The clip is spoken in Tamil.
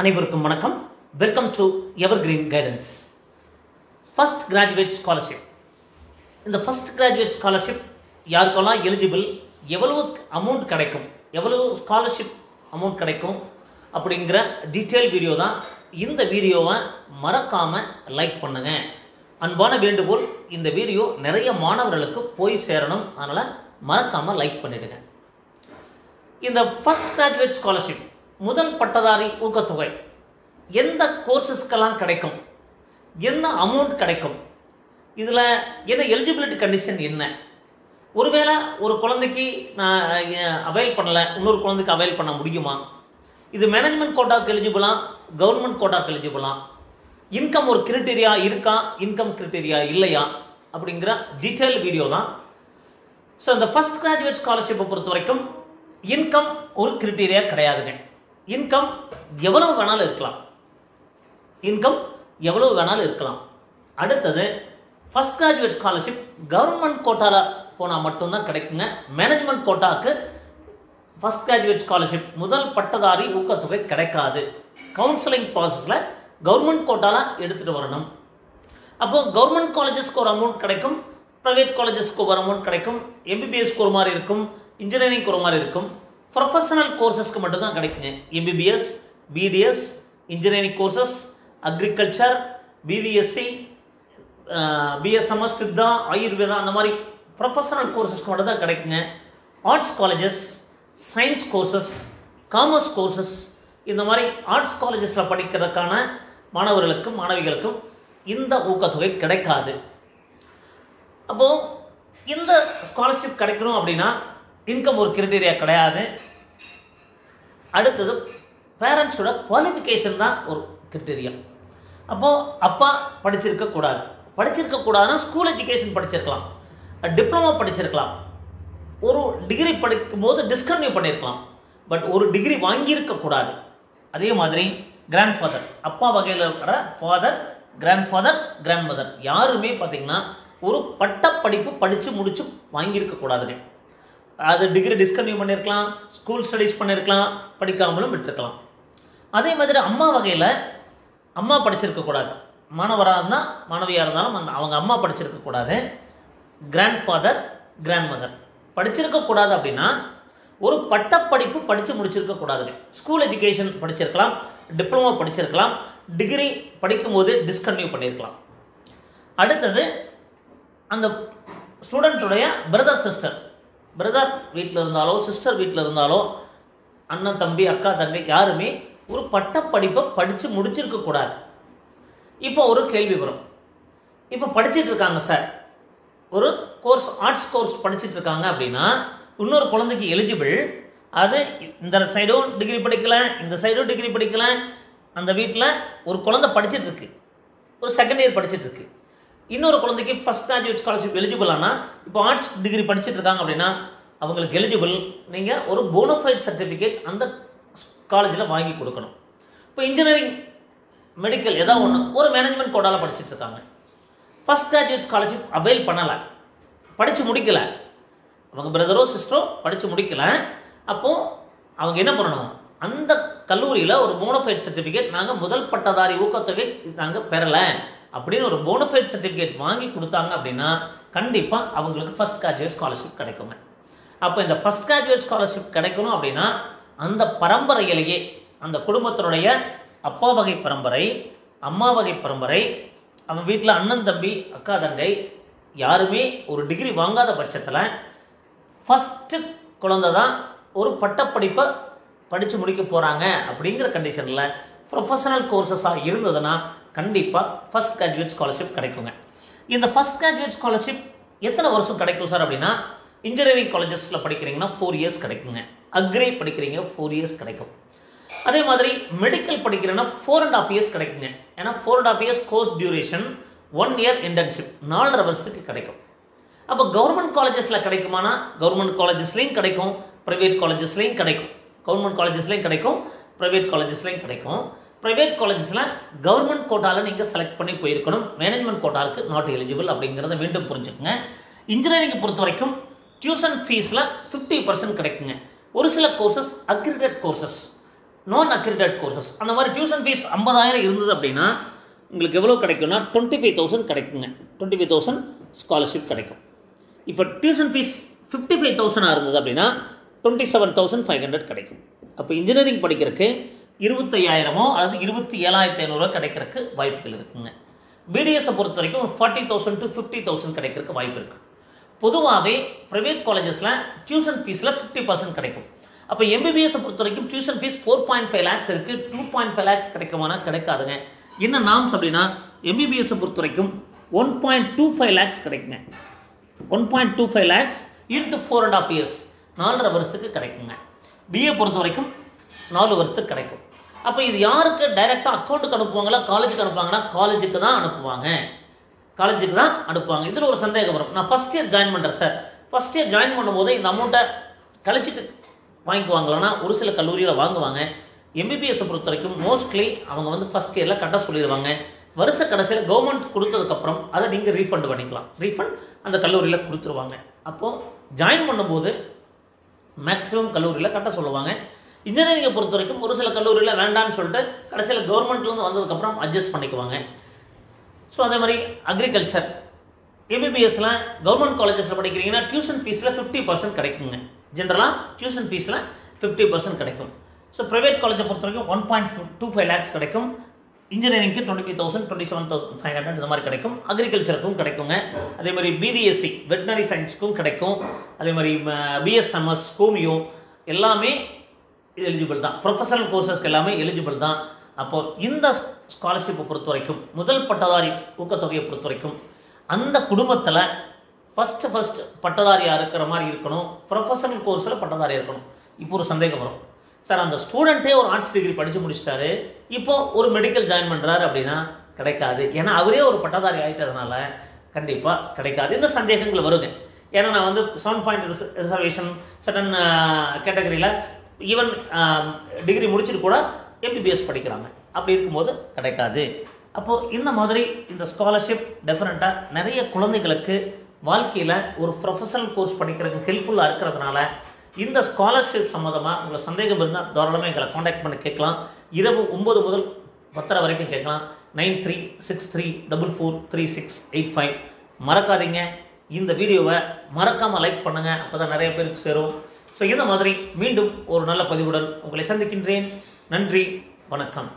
அனைவருக்கும் வணக்கம். Welcome to evergreen guidance. First graduate scholarship. இந்த ஃபர்ஸ்ட் கிராஜுவேட் ஸ்காலர்ஷிப் யாருக்கெல்லாம் எலிஜிபிள், எவ்வளவு அமௌண்ட் கிடைக்கும், எவ்வளவு ஸ்காலர்ஷிப் அமௌண்ட் கிடைக்கும் அப்படிங்கிற டீட்டெயில் வீடியோ தான். இந்த வீடியோவை மறக்காமல் லைக் பண்ணுங்க. அன்பான வேண்டுகோள், இந்த வீடியோ நிறைய மாணவர்களுக்கு போய் சேரணும். அதனால் மறக்காமல் லைக் பண்ணிவிடுங்க. இந்த ஃபர்ஸ்ட் கிராஜுவேட் ஸ்காலர்ஷிப், முதல் பட்டதாரி ஊக்கத்தொகை எந்த கோர்சஸ்க்கெல்லாம் கிடைக்கும், என்ன அமௌண்ட் கிடைக்கும், இதில் என்ன எலிஜிபிலிட்டி கண்டிஷன் என்ன, ஒருவேளை ஒரு குழந்தைக்கு நான் அவைல் பண்ணலை, இன்னொரு குழந்தைக்கு அவைல் பண்ண முடியுமா, இது மேனேஜ்மெண்ட் கோட்டாவுக்கு எலிஜிபிளா, கவர்மெண்ட் கோட்டாவுக்கு எலிஜிபிளா, இன்கம் ஒரு கிரிட்டீரியா இருக்கா, இன்கம் கிரிட்டீரியா இல்லையா அப்படிங்கிற டீட்டெயில் வீடியோ தான். ஸோ இந்த ஃபர்ஸ்ட் கிராஜுவேட் ஸ்காலர்ஷிப்பை பொறுத்த வரைக்கும் இன்கம் ஒரு கிரிட்டீரியா கிடையாதுங்க. இன்கம் எவ்வளவு வேணாலும் இருக்கலாம், இன்கம் எவ்வளவு வேணாலும் இருக்கலாம். அடுத்தது, ஃபர்ஸ்ட் கிராஜுவேட் ஸ்காலர்ஷிப் கவர்மெண்ட் கோட்டாவில் போனால் மட்டும்தான் கிடைக்குங்க. மேனேஜ்மெண்ட் கோட்டாவுக்கு ஃபர்ஸ்ட் கிராஜுவேட் ஸ்காலர்ஷிப் முதல் பட்டதாரி ஊக்கத்தொகை கிடைக்காது. கவுன்சிலிங் ப்ராசஸில் கவர்மெண்ட் கோட்டாவில் எடுத்துகிட்டு வரணும். அப்போது கவர்மெண்ட் காலேஜஸ்க்கு ஒரு அமௌண்ட் கிடைக்கும், ப்ரைவேட் காலேஜஸ்க்கு ஒரு அமௌண்ட் கிடைக்கும். எம்பிபிஎஸ்க்கு ஒரு மாதிரி இருக்கும், இன்ஜினியரிங்க்கு ஒரு மாதிரி இருக்கும். ப்ரொஃபஷனல் கோர்சஸ்க்கு மட்டும்தான் கிடைக்குங்க. MBBS, BDS, engineering courses, agriculture, BVSc, BSMS, Siddha, Ayurveda, அந்த மாதிரி ப்ரொஃபஷனல் கோர்சஸ்க்கு மட்டும்தான் கிடைக்குங்க. Arts colleges, science courses, commerce courses, இந்த மாதிரி ஆர்ட்ஸ் காலேஜஸில் படிக்கிறதுக்கான மாணவர்களுக்கும் மாணவிகளுக்கும் இந்த ஊக்கத்தொகை கிடைக்காது. அப்போது இந்த ஸ்காலர்ஷிப் கிடைக்கணும் அப்படின்னா இன்கம் ஒரு கிரிட்டீரியா கிடையாது. அடுத்தது, பேரண்ட்ஸோட குவாலிஃபிகேஷன் தான் ஒரு கிரிட்டீரியா. அப்போது அப்பா படிச்சிருக்கக்கூடாது. படிச்சிருக்கக்கூடாதுன்னா ஸ்கூல் எஜுகேஷன் படிச்சிருக்கலாம், டிப்ளமோ படிச்சிருக்கலாம், ஒரு டிகிரி படிக்கும்போது டிஸ்கன்டினியூ பண்ணியிருக்கலாம், பட் ஒரு டிகிரி வாங்கியிருக்கக்கூடாது. அதே மாதிரி கிராண்ட் ஃபாதர், அப்பா வகையில் இருக்கிற father, grand father, grand mother யாருமே பார்த்திங்கன்னா ஒரு பட்டப்படிப்பு படித்து முடித்து வாங்கியிருக்கக்கூடாதுங்க. அது டிகிரி டிஸ்கன்டினியூ பண்ணியிருக்கலாம், ஸ்கூல் ஸ்டடீஸ் பண்ணியிருக்கலாம், படிக்காமலும் விட்டுருக்கலாம். அதே மாதிரி அம்மா வகையில் அம்மா படிச்சிருக்கக்கூடாது. மாணவராக இருந்தால் மாணவியாக இருந்தாலும் அவங்க அம்மா படிச்சிருக்கக்கூடாது. கிராண்ட் ஃபாதர், கிராண்ட் மதர் படிச்சிருக்கக்கூடாது. அப்படின்னா ஒரு பட்டப்படிப்பு படித்து முடிச்சிருக்கக்கூடாதுங்க. ஸ்கூல் எஜுகேஷன் படிச்சிருக்கலாம், டிப்ளமோ படிச்சிருக்கலாம், டிகிரி படிக்கும்போது டிஸ்கன்டினியூ பண்ணியிருக்கலாம். அடுத்தது, அந்த ஸ்டூடெண்ட்டுடைய பிரதர் சிஸ்டர், பிரதர் வீட்டில் இருந்தாலோ சிஸ்டர் வீட்டில் இருந்தாலோ, அண்ணன் தம்பி அக்கா தங்கை யாருமே ஒரு பட்டப்படிப்பை படித்து முடிச்சிருக்கக்கூடாது. இப்போ ஒரு கேள்வி வரும், இப்போ படிச்சுட்டு இருக்காங்க சார், ஒரு கோர்ஸ் ஆர்ட்ஸ் கோர்ஸ் படிச்சுட்டு இருக்காங்க அப்படின்னா இன்னொரு குழந்தைக்கு எலிஜிபிள். அது இந்த சைடும் டிகிரி படிக்கல, இந்த சைடும் டிகிரி படிக்கல, அந்த வீட்டில் ஒரு குழந்தை படிச்சுட்டு இருக்கு, ஒரு செகண்ட் இயர் படிச்சுட்டு இருக்கு. இன்னொரு குழந்தைக்கு ஃபர்ஸ்ட் கிராஜுவேட் ஸ்காலர்ஷிப் எலிஜிபிள். ஆனால் இப்போ ஆர்ட்ஸ் டிகிரி படிச்சுட்டு இருக்காங்க அப்படின்னா அவங்களுக்கு எலிஜிபிள். நீங்கள் ஒரு போனஃபைட் சர்டிஃபிகேட் அந்த காலேஜில் வாங்கி கொடுக்கணும். இப்போ இன்ஜினியரிங், மெடிக்கல் ஏதாவது ஒன்று ஒரு மேனேஜ்மெண்ட் கோட்டாவில் படிச்சுட்டு இருக்காங்க, ஃபர்ஸ்ட் கிராஜுவேட் ஸ்காலர்ஷிப் அவைல் பண்ணலை, படித்து முடிக்கலை, அவங்க பிரதரோ சிஸ்டரோ படித்து முடிக்கலை. அப்போது அவங்க என்ன பண்ணணும், அந்த கல்லூரியில் ஒரு போனஃபைட் சர்டிஃபிகேட், நாங்கள் முதல் பட்டதாரி ஊக்கத்தொகை நாங்கள் பெறலை அப்படின்னு ஒரு போனஃபைட் சர்டிஃபிகேட் வாங்கி கொடுத்தாங்க அப்படின்னா கண்டிப்பாக அவங்களுக்கு ஃபர்ஸ்ட் கிராஜுவேட் ஸ்காலர்ஷிப் கிடைக்குங்க. அப்போ இந்த ஃபர்ஸ்ட் கிராஜுவேட் ஸ்காலர்ஷிப் கிடைக்கணும் அப்படின்னா அந்த பரம்பரையிலேயே, அந்த குடும்பத்தினுடைய அப்பா வகை பரம்பரை, அம்மா வகை பரம்பரை, அவன் வீட்டில் அண்ணன் தம்பி அக்கா தங்கை யாருமே ஒரு டிகிரி வாங்காத பட்சத்தில் ஃபஸ்ட்டு குழந்தை தான் ஒரு பட்டப்படிப்பை படித்து முடிக்க போகிறாங்க அப்படிங்கிற கண்டிஷனில் ப்ரொஃபஷனல் கோர்சஸாக இருந்ததுன்னா கண்டிப்பாக ஃபர்ஸ்ட் கிராஜுவேட் ஸ்காலர்ஷிப் கிடைக்குங்க. இந்த ஃபர்ஸ்ட் கிராஜுவேட் ஸ்காலர்ஷிப் எத்தனை வருஷம் கிடைக்கும் சார் அப்படின்னா, இன்ஜினியரிங் காலேஜஸில் படிக்கிறீங்கன்னா 4 இயர்ஸ் கிடைக்குங்க. அக்ரி படிக்கிறீங்க 4 இயர்ஸ் கிடைக்கும். அதே மாதிரி மெடிக்கல் படிக்கிறீங்கன்னா 4.5 இயர்ஸ் கிடைக்குங்க. ஏன்னா 4.5 years course duration, 1 year internship, 4.5 வருஷத்துக்கு கிடைக்கும். அப்போ கவர்மெண்ட் காலேஜஸில் கிடைக்குமானா கவர்மெண்ட் காலேஜஸ்லேயும் கிடைக்கும், ப்ரைவேட் காலேஜஸ்லேயும் கிடைக்கும். கவர்மெண்ட் காலேஜஸ்லேயும் கிடைக்கும், ப்ரைவேட் காலேஜஸ்லேயும் கிடைக்கும். ப்ரைவேட் காலேஜஸில் கவர்மெண்ட் கோட்டாவில் நீங்கள் செலக்ட் பண்ணி போயிருக்கணும். மேனேஜ்மெண்ட் கோட்டாவுக்கு நாட் எலிஜிபிள் அப்படிங்கிறத மீண்டும் புரிஞ்சுக்குங்க. இன்ஜினியரிங்கை பொறுத்த வரைக்கும் டியூஷன் ஃபீஸில் 50% கிடைக்குங்க. ஒரு சில கோர்சஸ் அக்ரிடேட் கோர்சஸ் நான் அக்ரிடேட் கோர்சஸ் அந்த மாதிரி டியூஷன் ஃபீஸ் 50,000 இருந்தது அப்படின்னா உங்களுக்கு எவ்வளோ கிடைக்கும்னா 25,000 கிடைக்குங்க. 25,000 ஸ்காலர்ஷிப் கிடைக்கும். இப்போ டியூஷன் ஃபீஸ் 55,000 இருந்தது அப்படின்னா 27,500 கிடைக்கும். அப்போ இன்ஜினியரிங் படிக்கிறதுக்கு 25,000 அல்லது 27,500 கிடைக்கிறதுக்கு வாய்ப்புகள் இருக்குங்க. பிடிஎஸை பொறுத்த வரைக்கும் 40,000 to 50,000 கிடைக்கிறதுக்கு வாய்ப்பு இருக்குது. பொதுவாகவே ப்ரைவேட் காலேஜஸில் டியூஷன் ஃபீஸில் 50% கிடைக்கும். அப்போ எம்பிபிஎஸை பொறுத்த வரைக்கும் டியூஷன் ஃபீஸ் 4.5 lakhs இருக்குது. 2.5 lakhs கிடைக்குமானா கிடைக்காதுங்க. என்ன நாம்ஸ் அப்படின்னா எம்பிபிஎஸை பொறுத்த வரைக்கும் 1.25 lakhs கிடைக்குங்க. 1.25 lakhs into 4.5 years 4.5 வருஷத்துக்கு கிடைக்குங்க. பிஏ பொறுத்த வரைக்கும் 4 வருஷத்துக்கு கிடைக்கும். அப்போ இது யாருக்கு டைரெக்டாக அக்கௌண்ட்டுக்கு அனுப்புவாங்களா காலேஜுக்கு அனுப்புவாங்கன்னா காலேஜுக்கு தான் அனுப்புவாங்க. இதில் ஒரு சந்தேகம் வரும். நான் ஃபஸ்ட் இயர் ஜாயின் பண்ணுறேன் சார், ஃபஸ்ட் இயர் ஜாயின் பண்ணும்போது இந்த அமௌண்ட்டை கழிச்சிட்டு வாங்கிக்குவாங்களான்னா ஒரு சில கல்லூரியில் வாங்குவாங்க. எம்பிபிஎஸை பொறுத்த வரைக்கும் மோஸ்ட்லி அவங்க வந்து ஃபஸ்ட் இயரில் கட்ட சொல்லிடுவாங்க. வருஷ கடைசியில் கவர்மெண்ட் கொடுத்ததுக்கப்புறம் அதை நீங்கள் ரீஃபண்ட் பண்ணிக்கலாம். ரீஃபண்ட் அந்த கல்லூரியில் கொடுத்துருவாங்க. அப்போது ஜாயின் பண்ணும்போது மேக்ஸிமம் கல்லூரியில் கட்ட சொல்லுவாங்க. இன்ஜினியரிங்கை பொறுத்த வரைக்கும் ஒரு சில கல்லூரியில் வேண்டான்னு சொல்லிட்டு கடைசியில் கவர்மெண்ட்லேருந்து வந்ததுக்கப்புறம் அட்ஜஸ்ட் பண்ணிக்குவாங்க. ஸோ அதே மாதிரி அக்ரிகல்ச்சர் எம்பிபிஎஸ்சில் கவர்மெண்ட் காலேஜஸில் படிக்கிறீங்கன்னா டியூஷன் ஃபீஸில் 50% கிடைக்குங்க. ஜென்ரலாக டியூஷன் ஃபீஸில் 50% கிடைக்கும். ஸோ ப்ரைவேட் காலேஜை பொறுத்த வரைக்கும் 1.25 lakhs கிடைக்கும். இன்ஜினியரிங்க்கு 25,000 27,500 இந்த மாதிரி கிடைக்கும். அக்ரிகல்ச்சருக்கும் கிடைக்குங்க. அதே மாதிரி பிடிஎஸ்சி வெட்டினரி சயின்ஸுக்கும் கிடைக்கும். அதே மாதிரி பிஎஸ்எம்எஸ் ஹோமியோ எல்லாமே எலிஜிபிள் தான். ப்ரொஃபஷனல் கோர்சஸ்க்கு எல்லாமே எலிஜிபிள் தான். அப்போது இந்த ஸ்காலர்ஷிப்பை பொறுத்த வரைக்கும் முதல் பட்டதாரி ஊக்கத்தொகையை பொறுத்த வரைக்கும் அந்த குடும்பத்தில் ஃபஸ்ட்டு பட்டதாரியாக இருக்கிற மாதிரி இருக்கணும். ப்ரொஃபஷனல் கோர்ஸில் பட்டதாரியாக இருக்கணும். இப்போ ஒரு சந்தேகம் வரும், சார் அந்த ஸ்டூடெண்ட்டே ஒரு ஆர்ட்ஸ் டிகிரி படித்து முடிச்சிட்டாரு, இப்போ ஒரு மெடிக்கல் ஜாயின் பண்ணுறாரு அப்படின்னா கிடைக்காது. ஏன்னா அவரே ஒரு பட்டதாரி ஆகிட்டதுனால கண்டிப்பாக கிடைக்காது. இந்த சந்தேகங்கள் வருங்க. ஏன்னா நான் வந்து 7 point ரிசர்வேஷன் சடன் கேட்டகரியில் ஈவன் டிகிரி முடிச்சுட்டு கூட எம்பிபிஎஸ் படிக்கிறாங்க. அப்படி இருக்கும்போது கிடைக்காது. அப்போது இந்த மாதிரி இந்த ஸ்காலர்ஷிப் டெஃபினட்டாக நிறைய குழந்தைகளுக்கு வாழ்க்கையில் ஒரு ப்ரொஃபஷனல் கோர்ஸ் படிக்கிறதுக்கு ஹெல்ப்ஃபுல்லாக இருக்கிறதுனால இந்த ஸ்காலர்ஷிப் சம்மந்தமாக உங்களுக்கு சந்தேகம் இருந்தால் தாராளமாக எங்களை காண்டாக்ட் பண்ணி கேட்கலாம். இரவு 9 முதல் 10 வரைக்கும் கேட்கலாம். 9363443685. மறக்காதீங்க, இந்த வீடியோவை மறக்காமல் லைக் பண்ணுங்கள். அப்போ தான் நிறைய பேருக்கு சேரும். ஸோ இந்த மாதிரி மீண்டும் ஒரு நல்ல பதிவுடன் உங்களை சந்திக்கின்றேன். நன்றி, வணக்கம்.